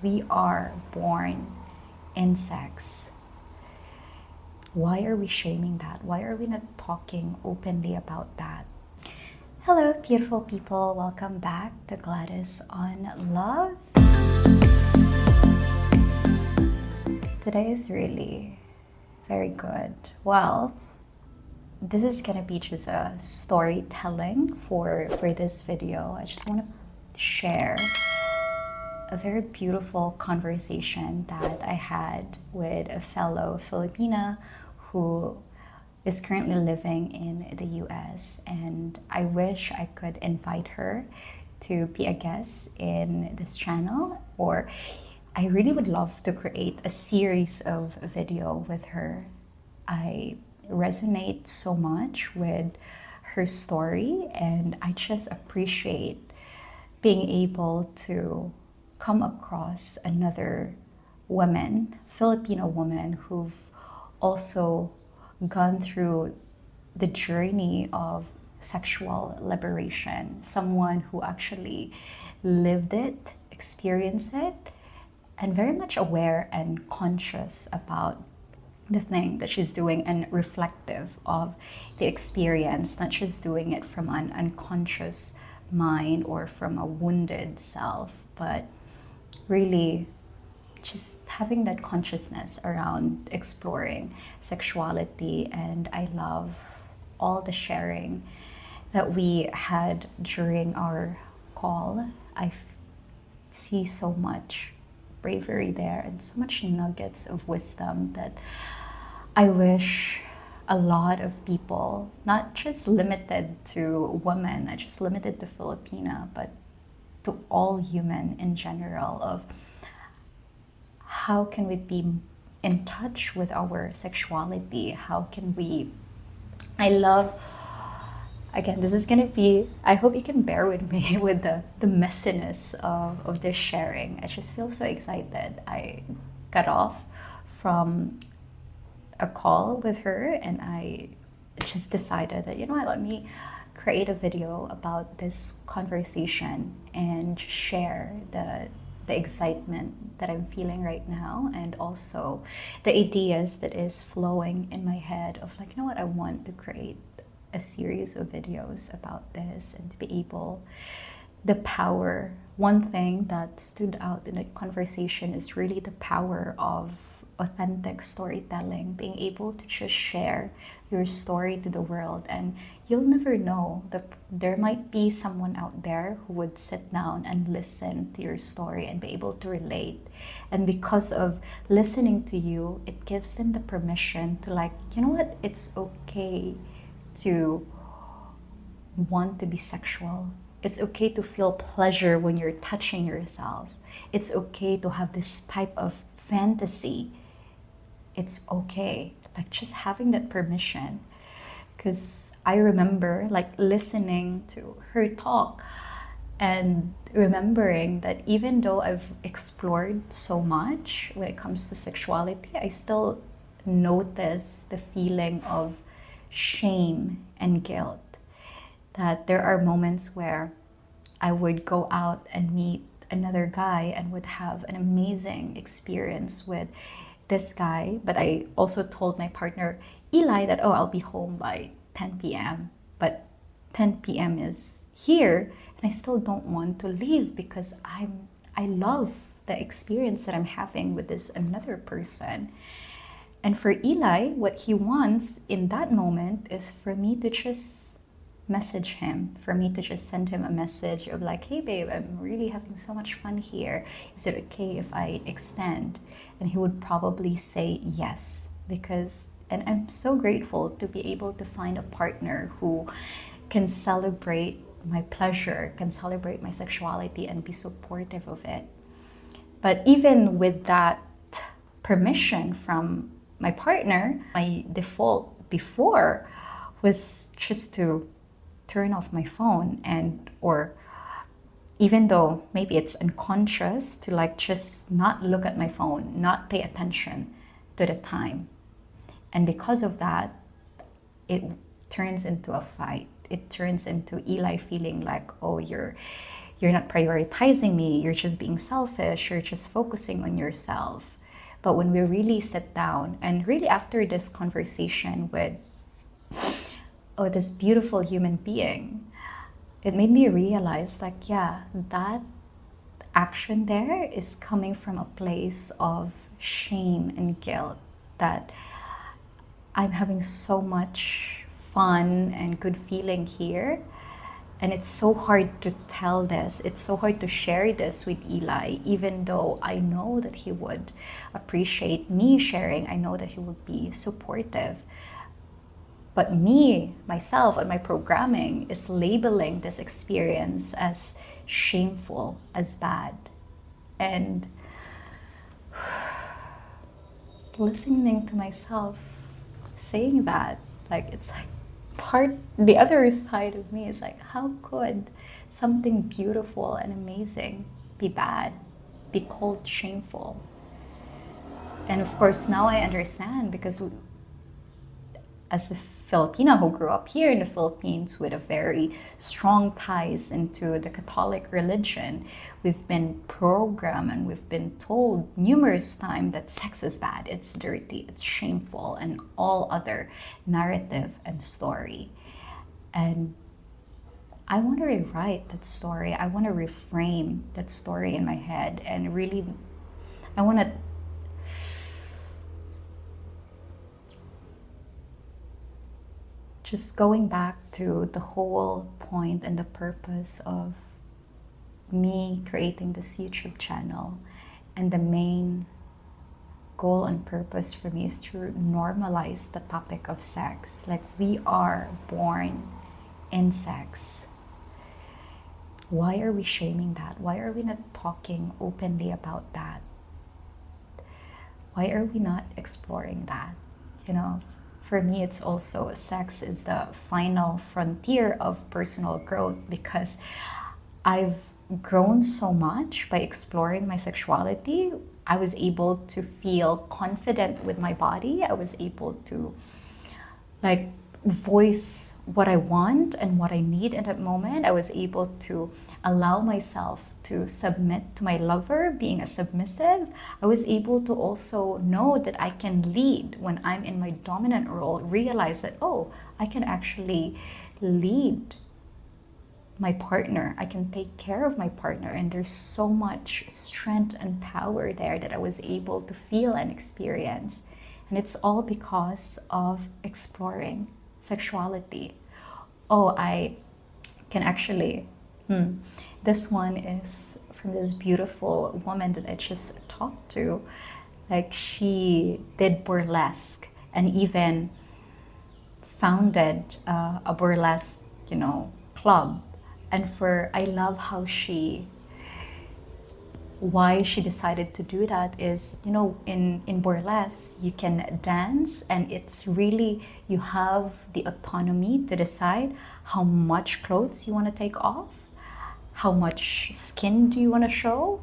We are born in sex. Why are we shaming that? Why are we not talking openly about that? Hello, beautiful people. Welcome back to Gladys on Love. Today is really very good. Well, this is gonna be just a storytelling for this video. I just want to share a very beautiful conversation that I had with a fellow Filipina who is currently living in the US, and I wish I could invite her to be a guest in this channel, or I really would love to create a series of video with her. I resonate so much with her story, and I just appreciate being able to come across another woman, Filipino woman, who've also gone through the journey of sexual liberation, someone who actually lived it, experienced it, and very much aware and conscious about the thing that she's doing and reflective of the experience, not just doing it from an unconscious mind or from a wounded self, but really just having that consciousness around exploring sexuality. And I love all the sharing that we had during our call. I see so much bravery there and so much nuggets of wisdom that I wish a lot of people, not just limited to women, not just limited to Filipina, but to all human in general, of how can we be in touch with our sexuality? How can we, I love, again, this is gonna be, I hope you can bear with me with the messiness of this sharing. I just feel so excited. I got off from a call with her and I just decided that, you know what, let me create a video about this conversation and share the excitement that I'm feeling right now, and also the ideas that is flowing in my head of like, you know what, I want to create a series of videos about this and to be able, the power. One thing that stood out in the conversation is really the power of authentic storytelling, being able to just share your story to the world. And you'll never know that there might be someone out there who would sit down and listen to your story and be able to relate. And because of listening to you, it gives them the permission to, like, you know what, it's okay to want to be sexual. It's okay to feel pleasure when you're touching yourself. It's okay to have this type of fantasy. It's okay, like just having that permission. Because I remember like listening to her talk and remembering that even though I've explored so much when it comes to sexuality, I still notice the feeling of shame and guilt. That there are moments where I would go out and meet another guy and would have an amazing experience with this guy, but I also told my partner Eli that, oh, I'll be home by 10 p.m. but 10 p.m. is here and I still don't want to leave because I love the experience that I'm having with this another person. And for Eli, what he wants in that moment is for me to just message him, for me to just send him a message of like, hey babe, I'm really having so much fun here. Is it okay if I extend? And he would probably say yes, because, and I'm so grateful to be able to find a partner who can celebrate my pleasure, can celebrate my sexuality and be supportive of it. But even with that permission from my partner, my default before was just to turn off my phone, and or even though maybe it's unconscious, to like just not look at my phone, not pay attention to the time. And because of that, it turns into a fight. It turns into Eli feeling like, oh, you're you're not prioritizing me, you're just being selfish, you're just focusing on yourself. But when we really sit down, and really after this conversation with this beautiful human being, it made me realize, like, yeah, that action there is coming from a place of shame and guilt, that I'm having so much fun and good feeling here, and it's so hard to tell this, it's so hard to share this with Eli, even though I know that he would appreciate me sharing, I know that he would be supportive. But me, myself, and my programming is labeling this experience as shameful, as bad. And listening to myself saying that, like, it's like the other side of me is like, how could something beautiful and amazing be bad, be called shameful? And of course, now I understand, because as a Filipina who grew up here in the Philippines with a very strong ties into the Catholic religion, we've been programmed and we've been told numerous times that sex is bad, it's dirty, it's shameful, and all other narrative and story. And I want to rewrite that story. I want to reframe that story in my head, and really, I want to just going back to the whole point and the purpose of me creating this YouTube channel, and the main goal and purpose for me is to normalize the topic of sex. Like, we are born in sex. Why are we shaming that? Why are we not talking openly about that? Why are we not exploring that? You know, for me, it's also, sex is the final frontier of personal growth, because I've grown so much by exploring my sexuality. I was able to feel confident with my body. I was able to, like, voice what I want and what I need in that moment. I was able to allow myself to submit to my lover, being a submissive. I was able to also know that I can lead when I'm in my dominant role, realize that, oh, I can actually lead my partner. I can take care of my partner. And there's so much strength and power there that I was able to feel and experience. And it's all because of exploring sexuality. Oh, I can actually, this one is from this beautiful woman that I just talked to. Like, she did burlesque and even founded a burlesque, club. And I love how why she decided to do that is, in burlesque, you can dance, and it's really, you have the autonomy to decide how much clothes you want to take off, how much skin do you want to show,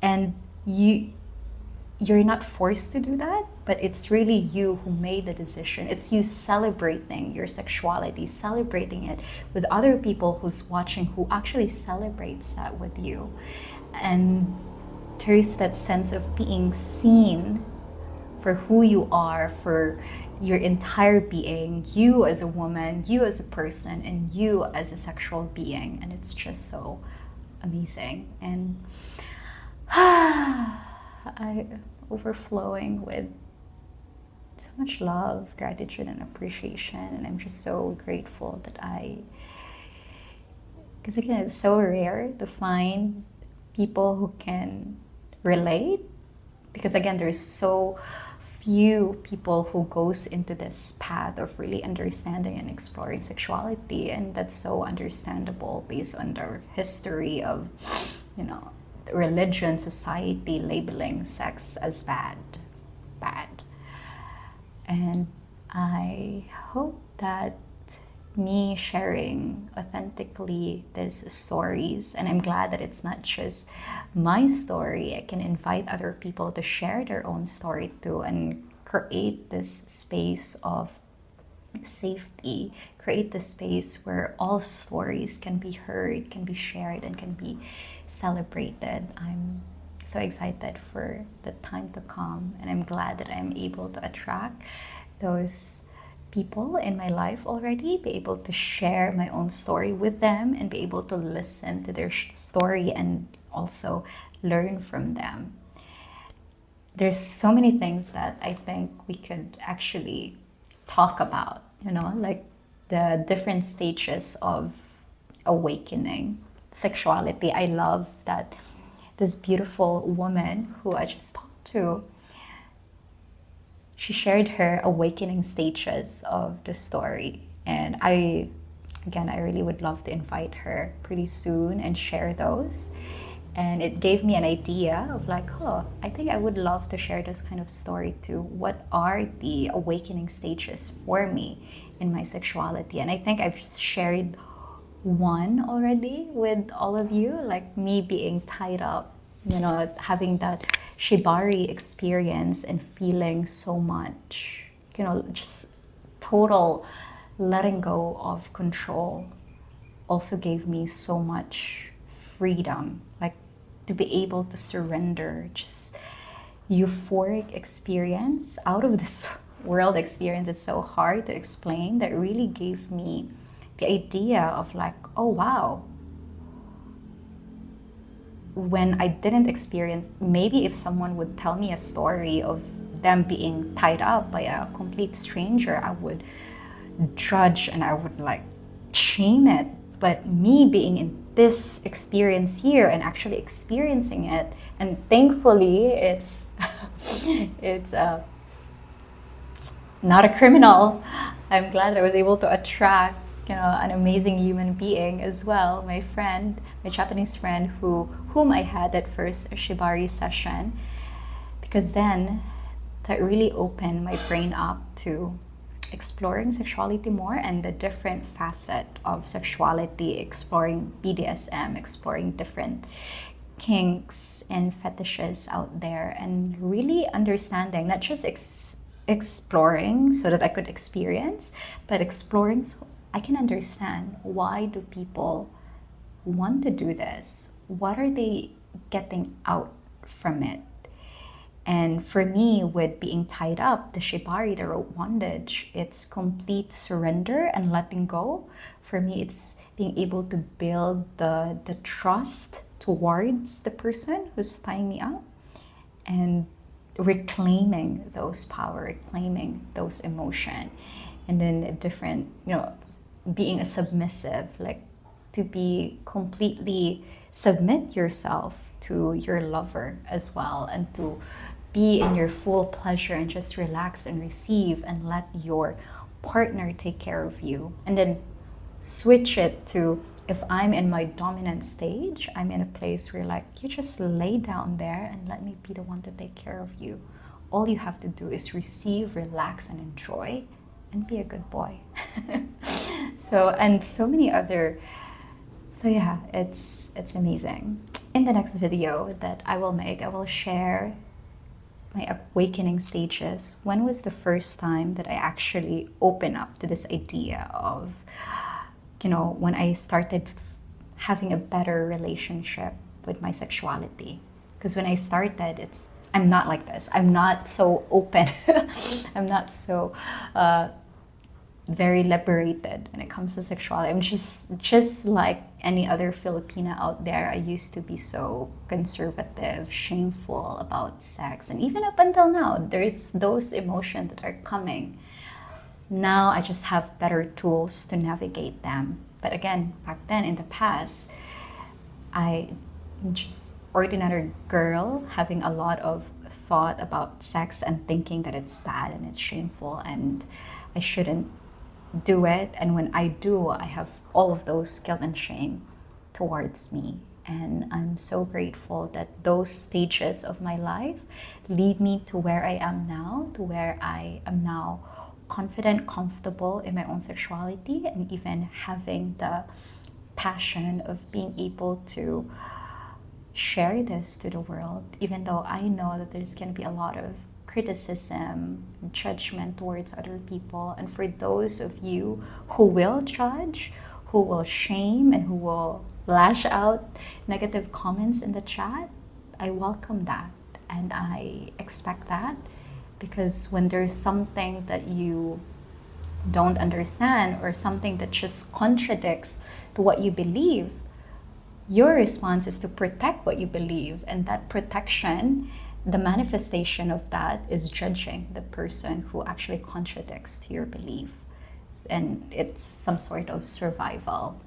and you're not forced to do that, but it's really you who made the decision. It's you celebrating your sexuality, celebrating it with other people who's watching, who actually celebrates that with you. And there's that sense of being seen for who you are, for your entire being, you as a woman, you as a person, and you as a sexual being. And it's just so amazing. And I'm overflowing with so much love, gratitude, and appreciation. And I'm just so grateful that because again, it's so rare to find people who can relate, because again, there's so few people who goes into this path of really understanding and exploring sexuality, and that's so understandable based on their history of religion, society labeling sex as bad. And I hope that me sharing authentically these stories, and I'm glad that it's not just my story. I can invite other people to share their own story too, and create this space of safety, create the space where all stories can be heard, can be shared, and can be celebrated. I'm so excited for the time to come, and I'm glad that I'm able to attract those people in my life already, be able to share my own story with them, and be able to listen to their story and also learn from them. There's so many things that I think we could actually talk about, like the different stages of awakening sexuality. I love that this beautiful woman who I just talked to, she shared her awakening stages of the story. And I really would love to invite her pretty soon and share those. And it gave me an idea of like, oh, I think I would love to share this kind of story too. What are the awakening stages for me in my sexuality? And I think I've shared one already with all of you, like me being tied up, having that shibari experience and feeling so much, just total letting go of control also gave me so much freedom, like to be able to surrender, just euphoric experience out of this world experience. It's so hard to explain, that really gave me the idea of like, oh wow, when I didn't experience, maybe if someone would tell me a story of them being tied up by a complete stranger, I would judge and I would like shame it. But me being in this experience here and actually experiencing it, and thankfully it's not a criminal. I'm glad I was able to attract an amazing human being as well, my friend, my Japanese friend whom I had that first shibari session, because then that really opened my brain up to exploring sexuality more and the different facet of sexuality, exploring BDSM, exploring different kinks and fetishes out there, and really understanding, not just exploring so that I could experience, but exploring so I can understand, why do people want to do this? What are they getting out from it? And for me, with being tied up, the shibari, the rope bondage, it's complete surrender and letting go. For me, it's being able to build the trust towards the person who's tying me up, and reclaiming those power, reclaiming those emotion, and then a different, being a submissive, like to be completely submit yourself to your lover as well, and to be in your full pleasure and just relax and receive and let your partner take care of you. And then switch it to, if I'm in my dominant stage, I'm in a place where like, you just lay down there and let me be the one to take care of you. All you have to do is receive, relax, and enjoy, and be a good boy. And so many other, so yeah, it's amazing. In the next video that I will make, I will share my awakening stages. When was the first time that I actually opened up to this idea of, when I started having a better relationship with my sexuality? Because when I started, I'm not like this. I'm not so open. I'm not so very liberated when it comes to sexuality. I'm just like any other Filipina out there. I used to be so conservative, shameful about sex, and even up until now, there's those emotions that are coming. Now I just have better tools to navigate them. But again, back then in the past, I'm just ordinary girl having a lot of thought about sex and thinking that it's bad and it's shameful and I shouldn't do it. And when I do, I have all of those guilt and shame towards me. And I'm so grateful that those stages of my life lead me to where I am now, to where I am now confident, comfortable in my own sexuality, and even having the passion of being able to share this to the world, even though I know that there's going to be a lot of criticism, judgment towards other people. And for those of you who will judge, who will shame, and who will lash out negative comments in the chat, I welcome that and I expect that, because when there's something that you don't understand or something that just contradicts to what you believe, your response is to protect what you believe. And that protection, the manifestation of that is judging the person who actually contradicts to your belief. And it's some sort of survival,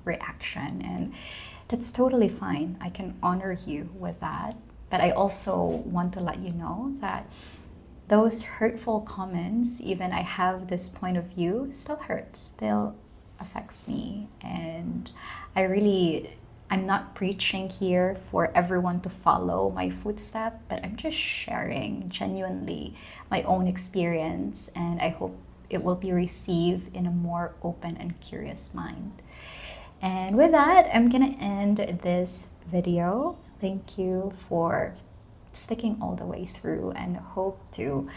reaction. And that's totally fine. I can honor you with that. But I also want to let you know that those hurtful comments, even I have this point of view, still hurts, still affects me. And I'm not preaching here for everyone to follow my footstep, but I'm just sharing genuinely my own experience, and I hope it will be received in a more open and curious mind. And with that, I'm gonna end this video. Thank you for sticking all the way through, and hope to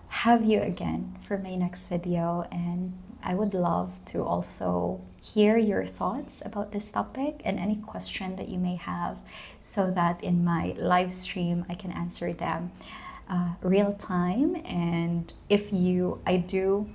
have you again for my next video. And I would love to also hear your thoughts about this topic and any question that you may have, so that in my live stream I can answer them real time. And I do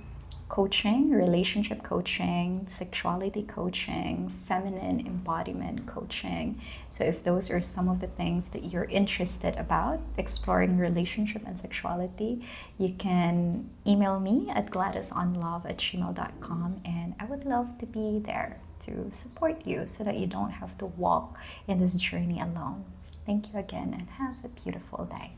coaching, relationship coaching, sexuality coaching, feminine embodiment coaching. So if those are some of the things that you're interested about exploring relationship and sexuality, you can email me at gladysonlove@gmail.com, and I would love to be there to support you so that you don't have to walk in this journey alone. Thank you again, and have a beautiful day.